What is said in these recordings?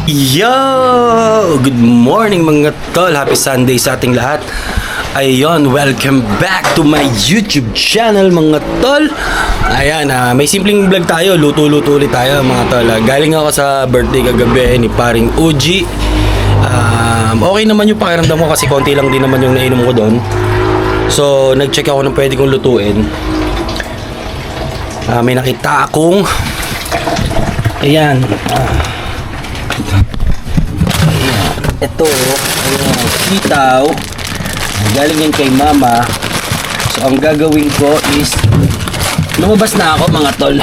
Yo! Good morning mga tol. Happy Sunday sa ating lahat. Ayun, welcome back to my YouTube channel mga tol. Ayan, may simpleng vlog tayo. Luto-luto ulit tayo mga tol. Galing ako sa birthday kagabi ni paring Uji. Okay naman yung pakiramdam ko kasi konti lang din naman yung nainom ko doon. So, nag-check ako ng pwede kong lutuin. May nakita akong ayan. Ito, ayan, sitaw. Galing yan kay mama. So, ang gagawin ko is lumabas na ako mga tol.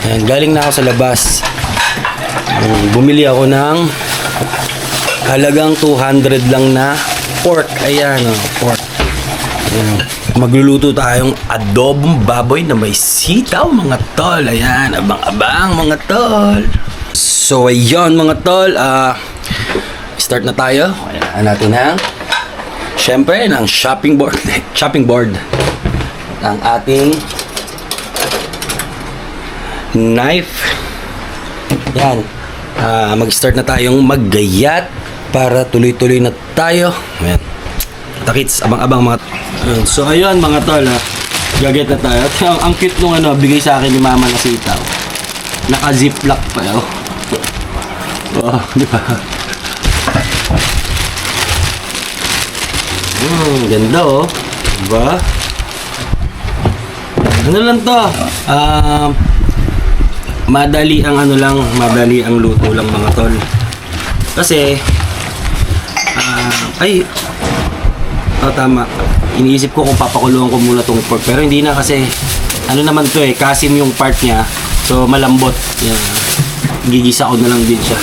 Ayan, galing na ako sa labas. Bumili ako ng halagang 200 lang na pork. Ayan, pork. Ayan. Magluluto tayong adobong baboy na may sitaw mga tol. Ayan, abang-abang mga tol. So, ayun mga tol. Start na tayo. Ayan natin ang syempre ng chopping board ang ating knife. Yan. Mag-start na tayong maggayat para tuloy-tuloy na tayo. Ayan. Takits, abang-abang mga. So ayun mga tol, gagayat na tayo. Ang cute nung bigay sa akin ni mama na sitaw. Naka-ziplock pa yun. Oh, di ba? Ganda oh. Diba? Ano lang to? Madali ang luto lang mga tol. Kasi tama. Iniisip ko kung papakulungan ko muna tong pork. Pero hindi na kasi naman to kasim yung part niya. So malambot. Yan. Gigisa ko na lang din siya.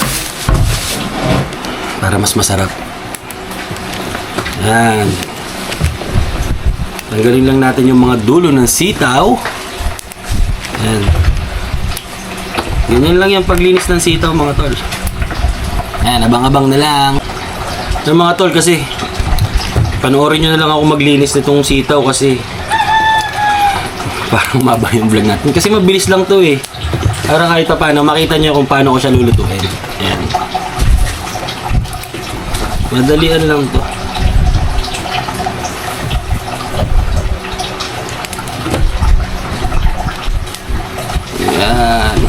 Para mas masarap. Yan. Tanggalin lang natin yung mga dulo ng sitaw. Yan. Ganyan lang yung paglinis ng sitaw mga tol. Yan, abang-abang na lang. So mga tol kasi panoorin nyo na lang ako maglinis nitong sitaw kasi parang maba yung vlog natin. Kasi mabilis lang to Para kahit pa paano makita nyo kung paano ko siya lulutuin. Yan. Madalian lang to. Yan.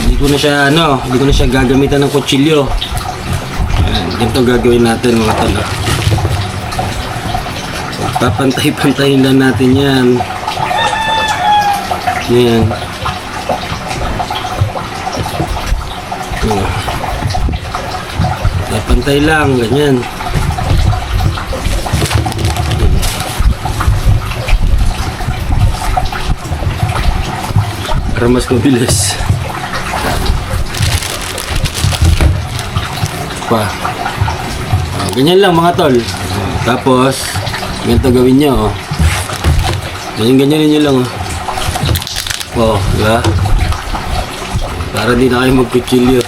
Hindi ko na siya gagamitan ng kutsilyo. Yan, ganito gagawin natin mga tol. Papantay-pantayin lang natin yan. Yan. Papantay lang, ganyan. Para mas mabilis. Ganyan lang mga tol. Tapos ganito gawin nyo ganyan nyo lang diba? Para di na kayo magkutsilyo.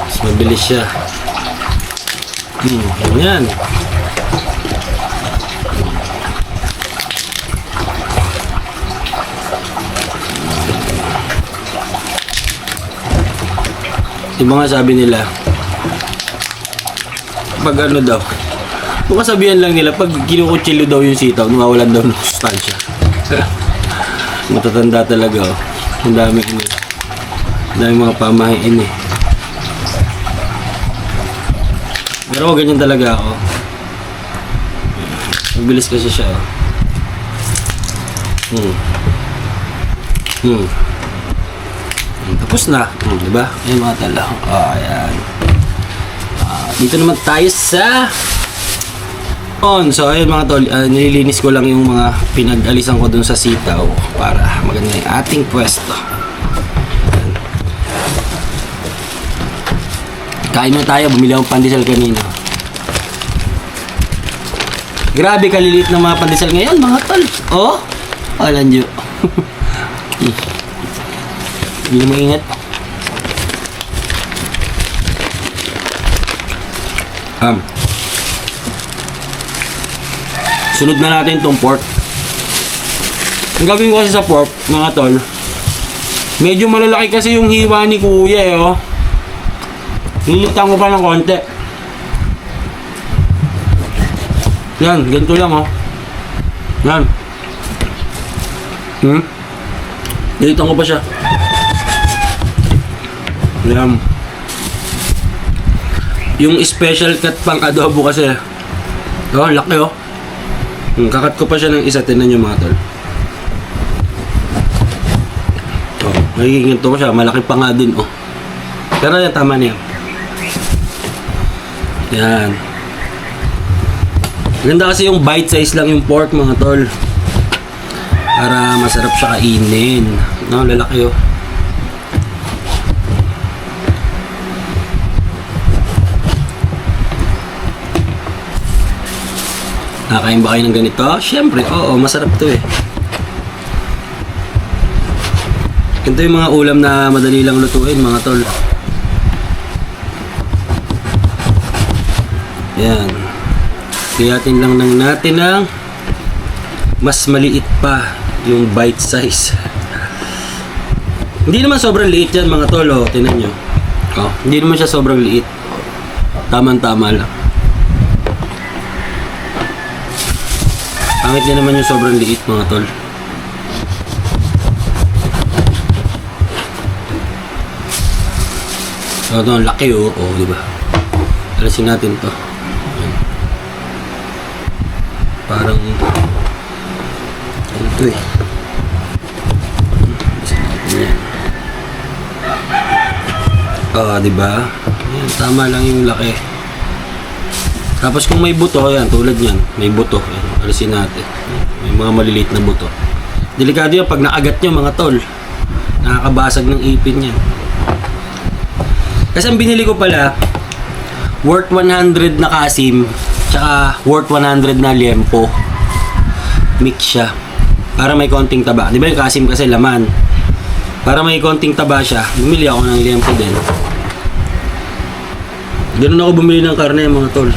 Mas mabilis siya. Ganyan. Yung mga sabi nila pag daw kung kasabihan lang nila pag kinukutsilyo daw yung sitaw nawawalan daw ng sustansya. Matatanda talaga ang daming mga pamahiin pero ganyan talaga ako. Mabilis kasi siya tapos na, diba? Ayan mga tala. Ayan. Dito naman tayo sa so ayun mga tol, nililinis ko lang yung mga pinag-alisan ko dun sa sitaw para maganda yung ating pwesto. Ayan. Kain mo tayo, bumili akong pandesal kanina. Grabe kaliliit ng mga pandesal ngayon mga tol. Alam nyo. Hindi mo ingat. Sunod na natin itong pork. Ang gawin ko kasi sa pork, mga tol, Medyo malalaki kasi yung hiwa ni kuya eh, oh. Hinitan ko pa ng konti. Yan, ganito lang, oh. Yan. Hinitan ko pa siya. Yan. Yung special cut pang adobo kasi, oh, laki, oh. Kakat ko pa siya ng isa, tinan nyo mga tol. Magiging ito ko siya, malaki pa nga din, oh. Pero yan, tama na yan. Yan. Ganda kasi yung bite size lang yung pork, mga tol. Para masarap siya kainin. No, lalaki, oh. Nakakain ba kayo ng ganito? Siyempre, oo, masarap to eh. Ito yung mga ulam na madali lang lutuin, mga tol. Yan. Kayatin lang natin ng mas maliit pa yung bite size. Hindi naman sobrang liit yan, mga tol. Oh, tingnan nyo. Oh, hindi naman siya sobrang liit. Tama-tama lang. Pangit niya naman yung sobrang liit, mga tol. So, ito ang laki, oh. Oh, diba? Alasin natin to. Ayan. Parang ito eh. Alasin natin yan. Oh, diba? Ayan, tama lang yung laki. Tapos kung may buto, ayan, tulad yan, may buto. Ayan, alisin natin. May mga maliliit na buto. Delikado yan pag naagat nyo, mga tol. Nakakabasag ng ipin yan. Kasi ang binili ko pala, worth 100 na kasim, tsaka worth 100 na liempo. Mix siya. Para may konting taba. Di ba yung kasim kasi laman? Para may konting taba siya, bumili ako ng liempo din. Ganun ako bumili ng karne, mga tol.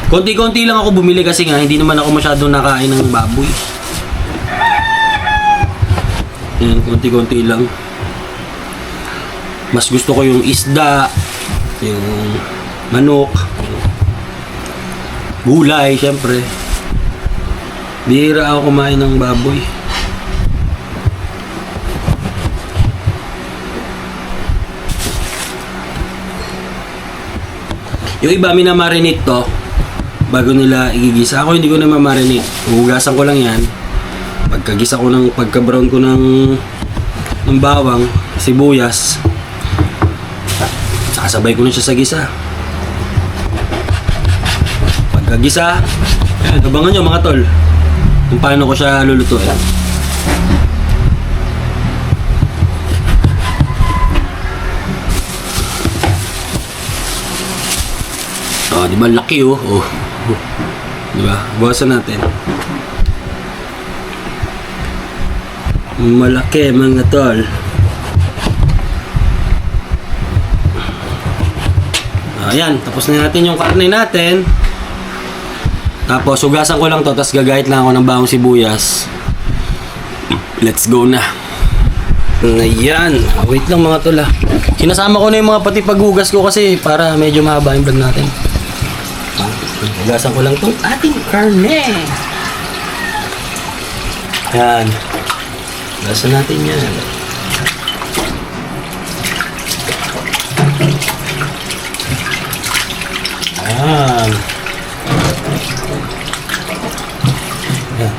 Konti-konti lang ako bumili kasi nga, hindi naman ako masyadong nakain ng baboy. Yan, konti-konti lang. Mas gusto ko yung isda, yung manok, gulay, syempre. Bihira ako kumain ng baboy. Yung iba, minamarinate to bago nila igigisa. Ako hindi ko na mamarinate. Hugasan ko lang yan. Pagkagisa ko ng, pagka-brown ko ng bawang, sibuyas, sasabay ko na siya sa gisa. Pagkagisa, abangan nyo mga tol kung paano ko siya lulutuin. Oh, di ba laki, oh. Oh. Di ba? Bawasan natin. Malaki, mga tol. Ayan, tapos na natin yung karne natin. Tapos, hugasan ko lang to, tapos gagahit lang ako ng bawang sibuyas. Let's go na. Ayan. Wait lang, mga tol, ah. Sinasama ko na yung mga pati paghugas ko kasi para medyo mahaba yung vlog natin. Hugasan ko lang tong ating karne. Ayan. Hugasan natin yan. Ayan. Ayan.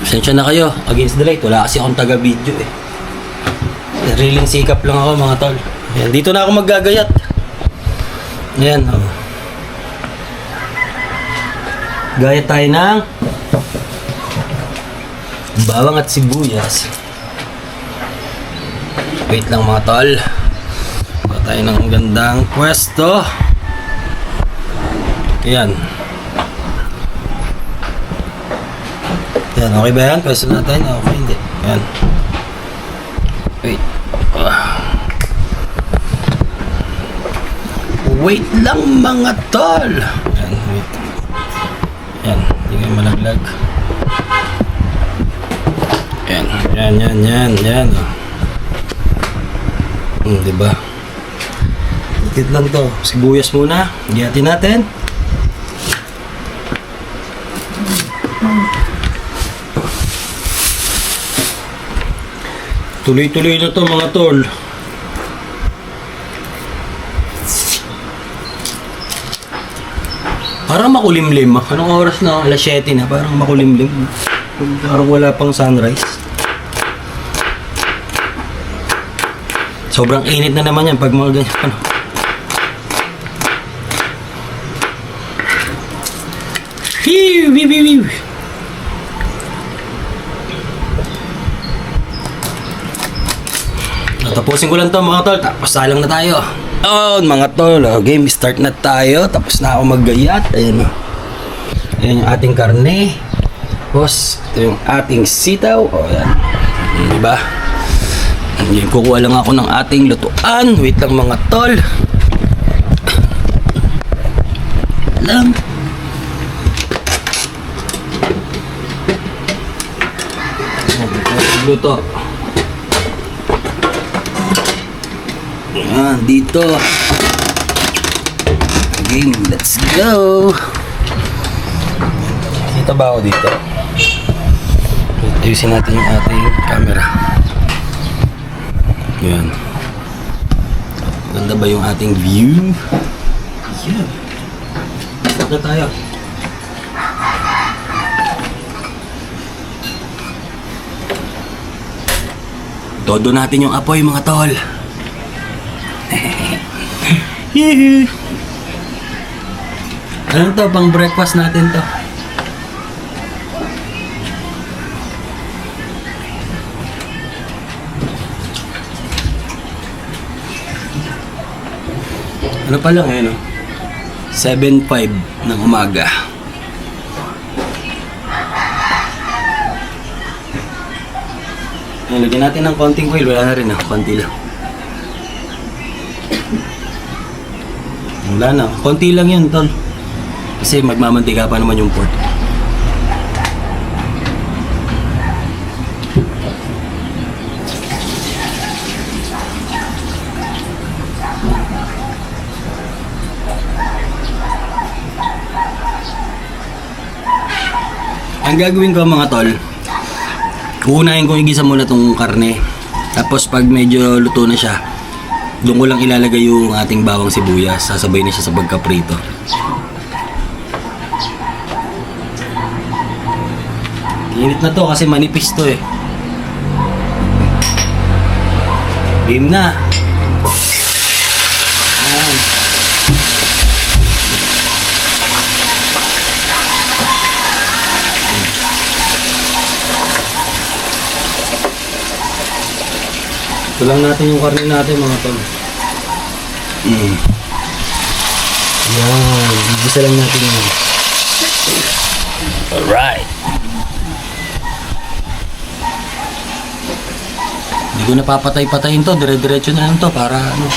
Pasensya na kayo. Against the light. Wala kasi akong taga-video eh. Sariling sikap lang ako, mga tol. Ayan. Dito na ako maggagayat. Ayan. Oh. Gayat tayo ng bawang at sibuyas. Wait lang, mga tol. Gawa tayo ng gandang pwesto. Ayan. Ayan, okay ba yan? Pwesto natin? Okay, hindi. Ayan. Wait. Wait lang, mga tol. Ayan, wait. Ayan, hindi kayo malaglag. Ayan. Yan. Diba? Ikit lang to. Sibuyas muna. Giyatin natin. Tuloy-tuloy na to mga tol. Parang makulimlim. Anong oras na? Alas 7 na. Parang makulimlim. Parang wala pang sunrise. Sobrang init na naman yan pag mga ganyan. Tapusin ko lang to mga tol. Tapos salang na tayo. Mga tol. Game start na tayo. Tapos na ako maggayat. Ayan o. Ayan yung ating karne. Tapos ito yung ating sitaw. Ayan. Diba? Ayan, kukuha lang ako ng ating lutuan. Wait lang mga tol. Alam. Luto. Ayan, dito. Game, let's go. Kita ba ako dito? Ayusin natin yung ating camera. Ayan. Ganda ba yung ating view? Yeah. Start na tayo. Todo natin yung apoy mga tol. Ano to? Pang breakfast natin to. Ano pa lang eh, no? 7:05 ng umaga. Lagyan natin ng konting oil. Wala na rin, konti lang. Wala na, konti lang yun, tol. Kasi magmamantika pa naman yung pork. Ang gagawin ko mga tol, uunahin ko igisa muna tong karne. Tapos pag medyo luto na siya, doon ko lang ilalagay yung ating bawang sibuyas. Sasabay na siya sa pagkaprito. Init na to kasi manipis to eh. Game na. Ayan. Ito lang natin yung karne natin mga tol. Yan, igisa lang natin yun. Alright. Hindi ko napapatay-patayin to, dire-diretso na lang to para ano.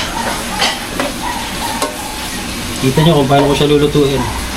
Kita nyo kung paano ko siya lulutuin.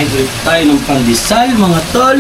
Hydrate tayo ng pandesal mga tol.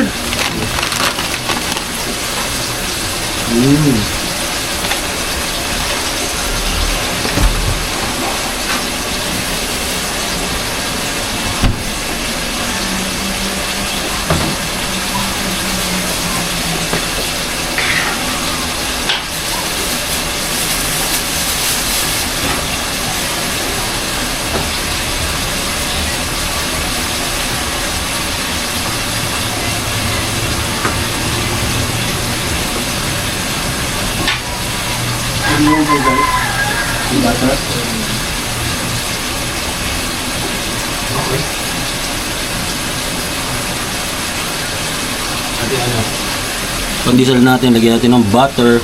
Pandesal natin, lagyan natin ng butter.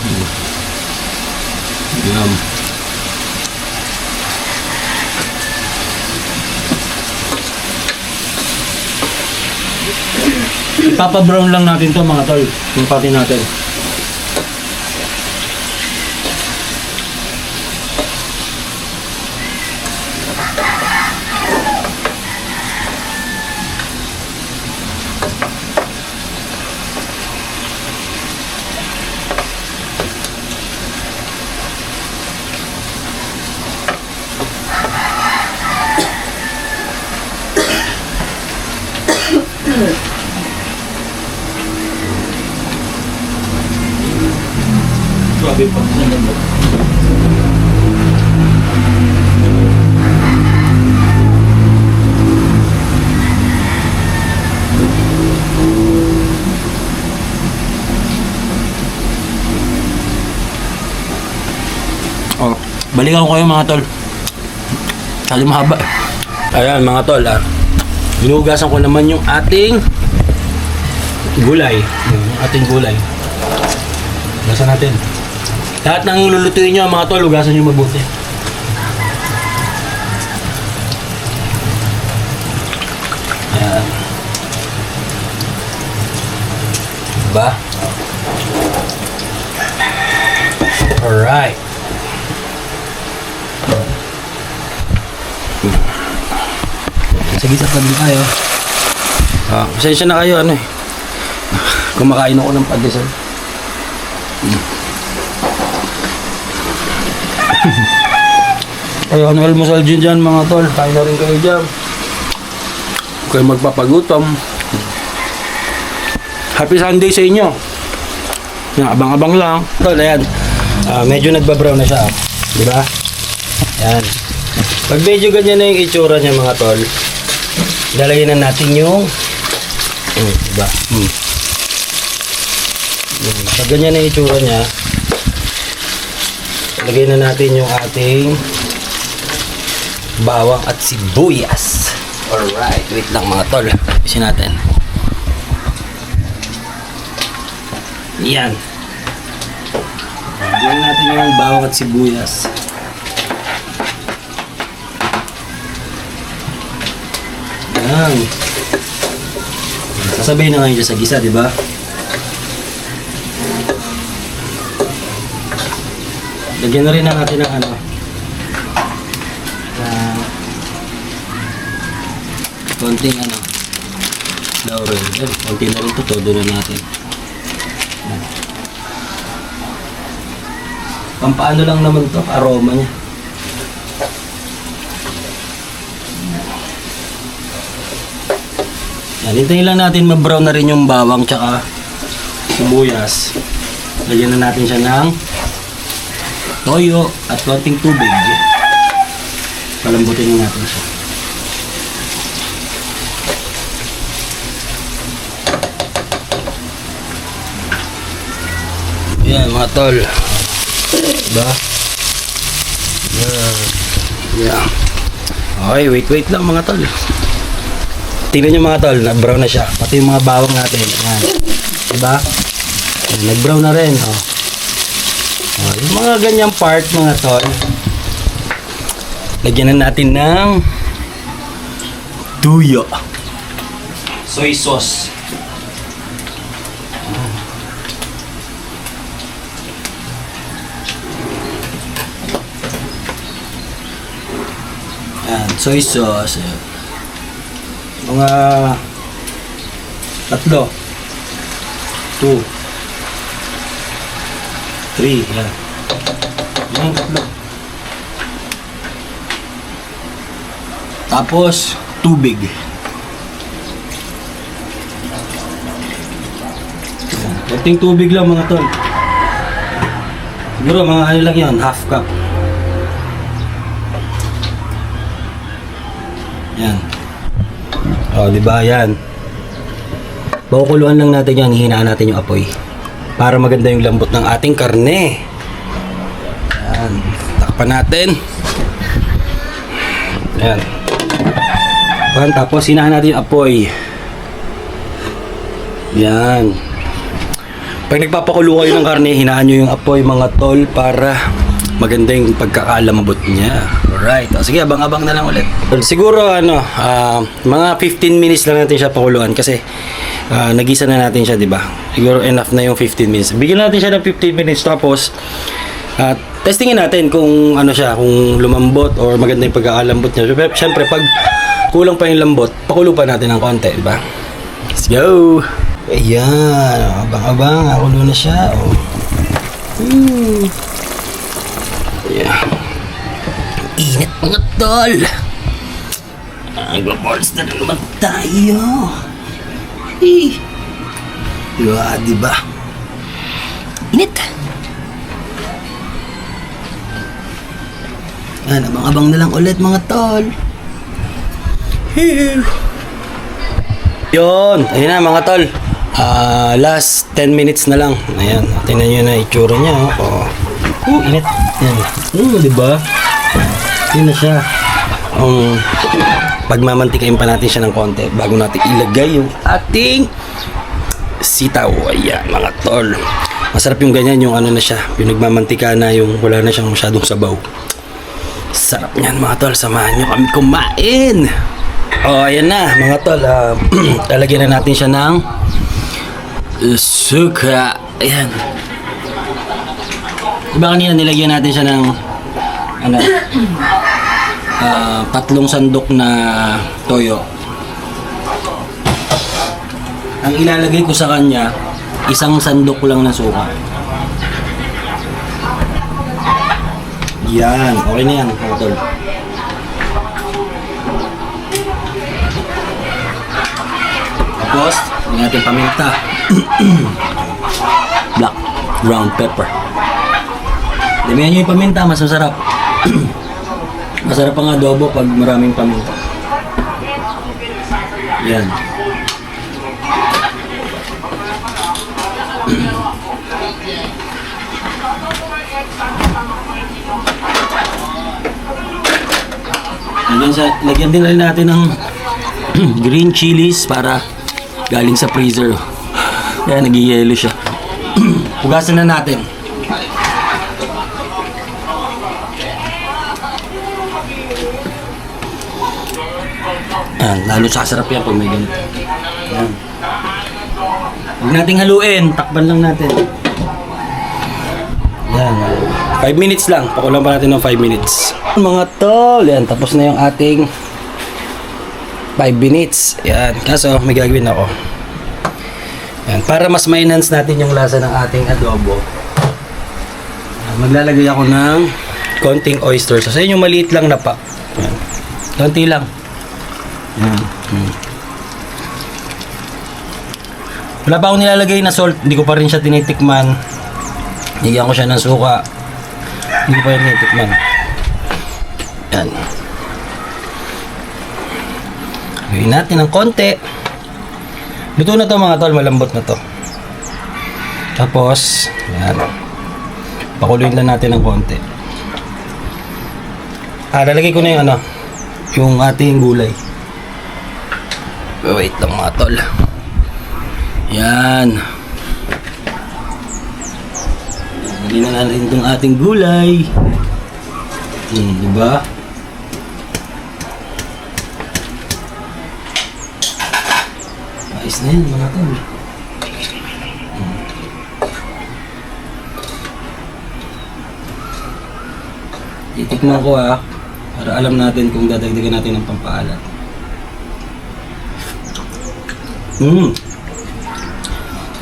Yan. Ipapa-brown lang natin to mga tol, yung pati natin. Grabe pa naman. Oh, balikan ko kayo mga tol. Sali mahaba. Ayan mga tol, hinugasan ko naman yung ating gulay. Yung ating gulay. Hugasan natin. Lahat ng lulutuin nyo mga tol, hugasan nyo mabuti. Ayan. Diba? Alright. Sige, sa tabi tayo. Pasensya na kayo, kumakain ako ng pandesal. Ay, ano almusal dyan mga tol? Kain na rin kayo dyan. Huwag kayo magpapagutom. Happy Sunday sa inyo. Yan, abang-abang lang. Tol, ayan. Medyo nagbabrown na siya. Diba? Ayan. Pag medyo ganyan na yung itsura niya mga tol, lalagyan na natin yung diba? Pag ganyan na yung itsura niya, lagyan na natin yung ating bawang at sibuyas. Alright, wait lang mga tol. Isin natin. Yan. Lagyan natin yung bawang at sibuyas. Yan. Sasabay na ngayon sa gisa, di ba? Lagyan na rin na natin ng konting laurel. Konti na rin ito, todo na natin. Pampaano lang naman to, aroma niya. Yan, hintayin lang natin ma-brown na rin yung bawang tsaka sibuyas. Lagyan na natin siya ng toyo at konting tubig. Palambutin natin siya. Yan mga tol. Diba? Yan. Okay, wait lang mga tol. Tingnan nyo mga tol, nag-brown na siya. Pati yung mga bawang natin. Yan. Diba? Nag-brown na rin. Oh. Yung mga ganyang part mga tol, lagyan na natin ng tuyo. Soy sauce. Yan, soy sauce. Mga 3, 2, 3, yan. Yan, 3. Tapos, tubig. Kunting tubig lang mga tol. Siguro mga ano lang yan, half cup. Yan. O, diba yan. Pakukuluan lang natin yan, hihinaan natin yung apoy. Para maganda yung lambot ng ating karne. Yan. Takpan natin. Yan. Tapos hinahan natin yung apoy. Yan. Pag nagpapakulo kayo ng karne, hinaan nyo yung apoy mga tol para maganda yung pagkakalambot niya. Alright. O, sige, abang-abang na lang ulit. Siguro, mga 15 minutes lang natin siya pakuluan kasi nagisa na natin siya, di ba? Siguro enough na yung 15 minutes. Bigyan natin siya ng 15 minutes tapos testingin natin kung ano siya, kung lumambot or maganda yung pagkakalambot niya. Siyempre, pag kulang pa yung lambot, pakulo pa natin ng konti, di ba? Let's go! Ayan, abang-abang, kulo na siya. Oh. Ayan. Init mga tol! Nagpa-balls na naman tayo. Diba? Init! Yan, abang-abang na lang ulit mga tol. Yun, ayun na mga tol. Last 10 minutes na lang. Ayan, tingnan nyo na itsura niya. Init. Yan. Diba? Yun na siya. Pagmamantikain pa natin siya ng konti bago natin ilagay yung ating sitaw. Ayan mga tol. Masarap yung ganyan, yung ano na siya, yung nagmamantika na, yung wala na siyang masyadong sabaw. Sarap niyan mga tol, samahan nyo kami kumain. Ayan na mga tol, lalagyan na natin siya ng suka. Ayan. Diba kanina nilagyan natin siya ng 3 sandok na toyo. Ang ilalagay ko sa kanya, 1 sandok lang ng suka. Yan, okay na yan, mga tol. Tapos, hindi natin paminta. Black ground pepper. Damihan nyo yung paminta, mas masarap. Masarap ang adobo pag maraming paminta. Yan. Lagyan din rin natin ng green chilies para galing sa freezer. Kaya nag-yellow siya. Hugasan na natin. Yan, lalo sasarap yan pag may ganito. Yan. Huwag nating haluin, takpan lang natin. Yan. 5 minutes lang, pakulang pa natin ng 5 minutes. Mga tol, yan, tapos na yung ating 5 minutes. Yan, kaso may gagawin ako. Yan, para mas ma-enhance natin yung lasa ng ating adobo. Yan, maglalagay ako ng konting oyster sauce. Yan yung maliit lang na pack. Yan. Konti lang. Yan. Wala pa akong nilalagay na salt. Hindi ko pa rin siya tinitikman. Nigyan ko siya ng suka. Hindi ko pa rin tinitikman. Yan. Gawin natin ng konti. Luto na to mga tol. Malambot na to. Tapos, yan. Pakuluin lang natin ng konti. Lalagay ko na yung yung ating gulay. Wait lang mga tol. Yan. Lagyan na natin itong ating gulay. Diba? Ayos na yan mga tol. Titikman ko para alam natin kung dadagdagan natin ng pampaalat.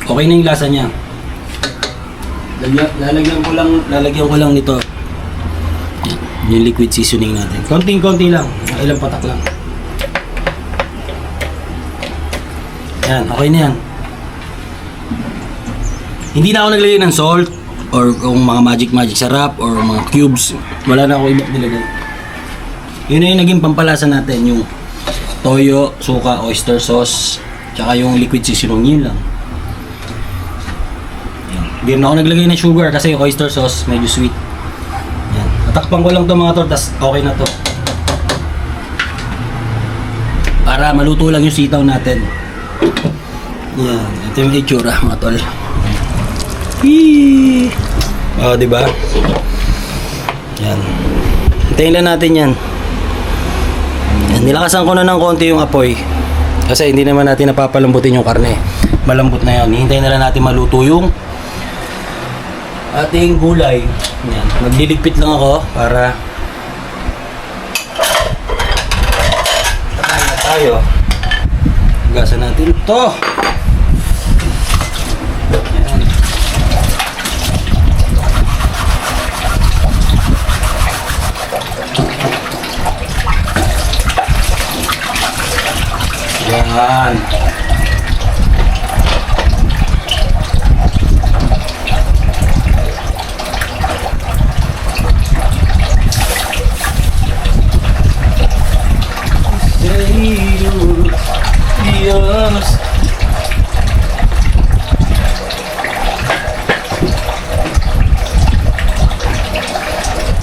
Okay na yung lasa niya. Lalagyan ko lang nito. Yung liquid seasoning natin. Konting-konti lang. Ilang patak lang. Yan, okay na yan. Hindi na ako naglagay ng salt or kung mga magic sarap or mga cubes. Wala na ako ibang nilagay. Yun na yung naging pampalasa natin. Yung toyo, suka, oyster sauce, tsaka yung liquid seasoning, yun lang. Yan. Hindi na ako naglagay ng sugar kasi yung oyster sauce medyo sweet. Yan. Tatakpan ko lang to mga tol, tas okay na to. Para maluto lang yung sitaw natin. Yan. Ito yung itsura mga tol. Hee! Oh, di ba? Yan. Hintayin lang natin yan. Yan. Nilakasan ko na ng konti yung apoy. Kasi hindi naman natin napapalambutin yung karne. Malambot na yan. Hintayin na lang natin maluto yung ating gulay. Yan. Magliligpit lang ako para kakain na tayo. Hugasan natin ito. Yan. Yan. Dios.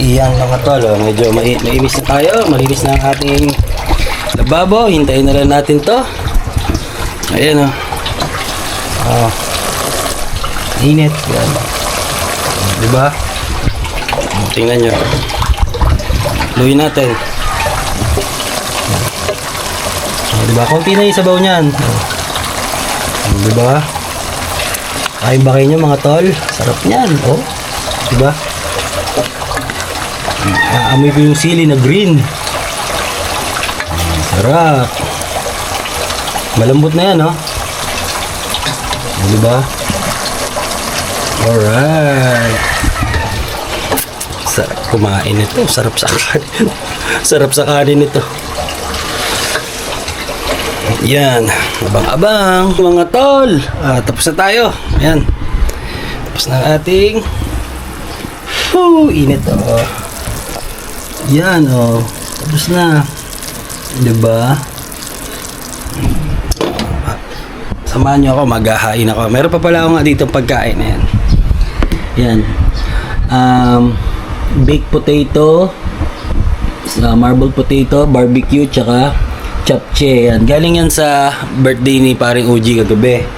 Iyan mga tol, oh. Medyo maimis na tayo, malinis na ang ating lababo. Hintayin na lang natin to. Ayan, oh. Oh. Init. Yan. Diba? Tingnan nyo. Luhin natin. Oh, diba? Konti na yung sabaw niyan. Oh. Diba? Kain ba kayo nyo mga tol? Sarap niyan. Oh. Diba? Aamoy ko yung sili na green. Sarap. Malambot na yan, oh. Diba? Alright. Sarap kumain ito. Sarap sa kanin. Sarap sa kanin ito. Yan. Abang-abang mga tol. Tapos na tayo. Ayan. Tapos na ang ating init, oh. Yan, oh. Tapos na. Diba? Samahan nyo ako, maghahain ako. Meron pa pala ako nga dito pagkain. Ayan. Yan. Baked potato, marbled potato, barbecue, tsaka chapche. Yan. Galing yan sa birthday ni paring Uji kagabi.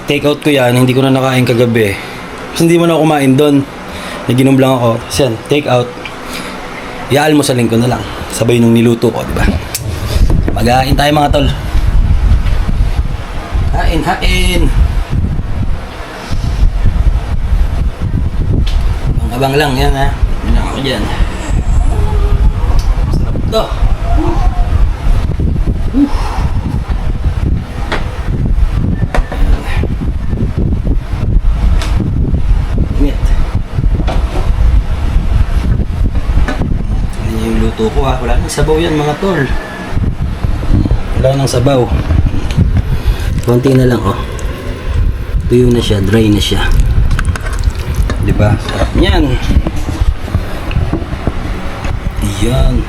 Take out ko yan. Hindi ko na nakain kagabi. Kasi hindi mo na ako kumain doon. Naginom lang ako. Tapos yan, take out. Iaalmosalin ko na lang. Sabay nung niluto ko, diba? Maghahain tayo mga tol. Hain, hain. Abang lang yan, ha. Yan ako dyan. Sarap to. Init. Yan yung luto ko, ha. Wala nang sabaw yan mga tol. Wala nang sabaw. Konti na lang, oh. Tuyo na siya, dry na siya. Diba? Sarap niyan. Ayan.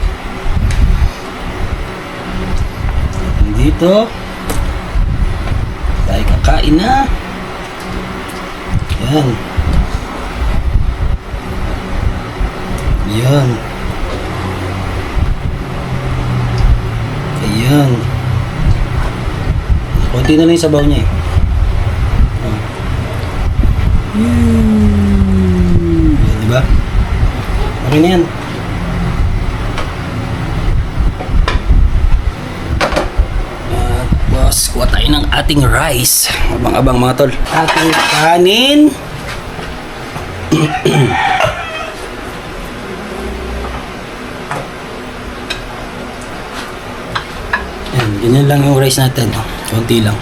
Dito. Tayo kakain na. Ayan. Ayan. Ayan. Konti na lang yung sabaw niya, eh. Diba? Okay na yan. Boss, kuha tayo ng ating rice. Abang-abang mga tol. Ating kanin. Yan, ganyan lang yung rice natin. Konti lang.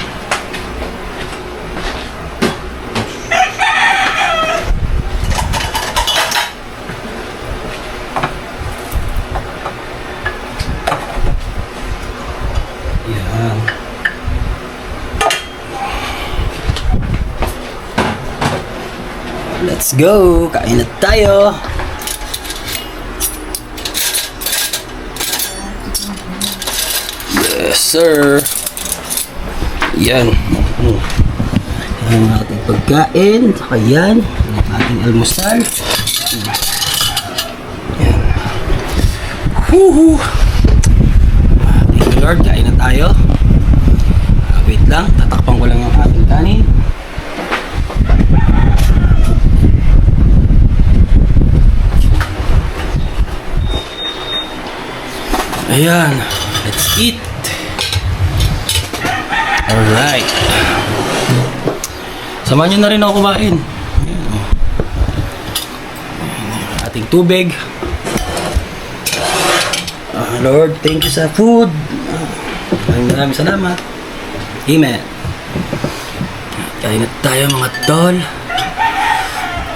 Yan. Let's go! Kain na tayo! Yes, sir! Yan. Yan ang ating pagkain. Saka yan. Ang ating almusal. Yan. Woohoo! Thank you Lord. Kain na tayo. Wait lang. Tatakpan ko lang yung ating kanin. Ayan. Let's eat. Alright. Samahan nyo na rin ako kumain. Ayan, oh. Ating tubig. Lord, thank you sa food. Maraming salamat. Amen. Kain na tayo mga tol.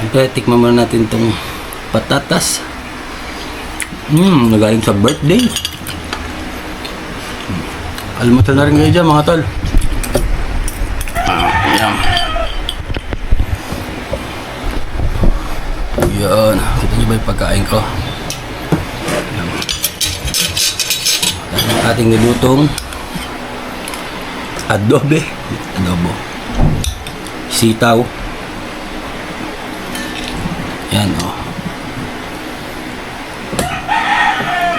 Siyempre, tikman muna natin itong patatas. Nagaling sa birthday. Almusal na rin kayo dyan mga tol. Yan. Yan. Kita nyo ba yung pagkain ko? Yan. Ang ating nilutong adobo. Sitaw. Yan o.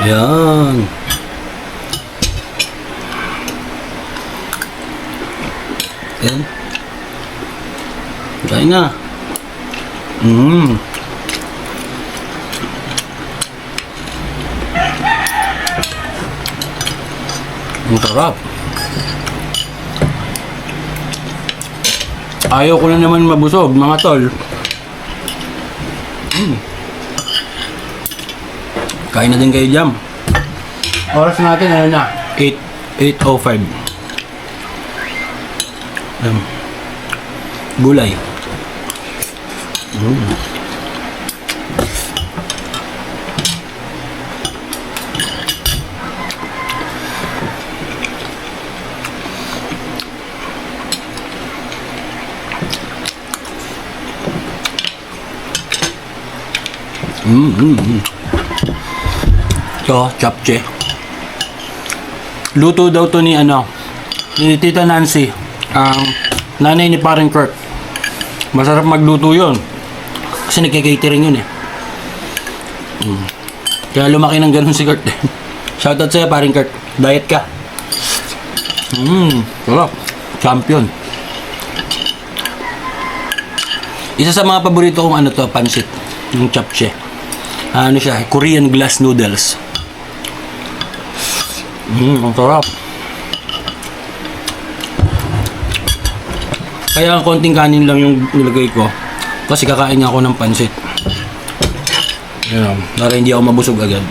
Yan. Yan. Kain na. Ang sarap. Ayaw ko na naman mabusog, mga tol. Kain na din kayo dyan. Oras natin, ano na? 8:05. Gulay. Ito, chapche. Luto daw to ni ni Tita Nancy, ang nanay ni Paring Kurt. Masarap magluto yun kasi nagka-catering yun eh. Kaya lumaki ng ganun si Kurt. Shoutout sa'yo Paring Kurt, diet ka. Sarap. Champion. Isa sa mga paborito kong pansit, yung chapche. Ano siya, Korean glass noodles. Ang sarap. Kaya konting kanin lang yung nilagay ko kasi kakain niya ako ng pansit. Ayan, para hindi ako mabusog agad.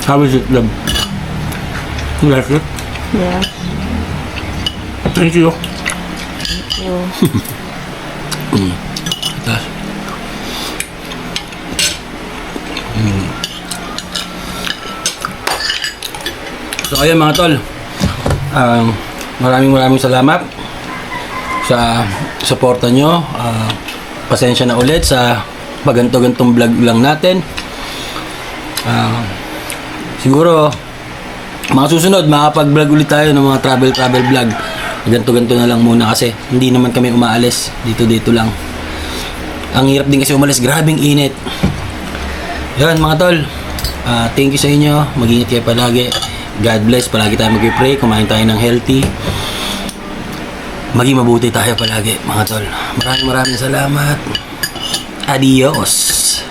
How is it, love? You like it? Yeah. Thank you. Thank you. So ayan mga tol, maraming salamat sa suporta nyo. Pasensya na ulit sa paganto-gantong vlog lang natin. Siguro mga susunod makapag-vlog ulit tayo ng mga travel vlog. Ganto-ganto na lang muna kasi hindi naman kami umaalis. Dito lang. Ang hirap din kasi umalis. Grabing init. Yan mga tol. Thank you sa inyo. Mag-ingat kayo palagi. God bless. Palagi tayo mag-pray. Kumain tayo ng healthy. Maging mabuti tayo palagi mga tol. Maraming salamat. Adios.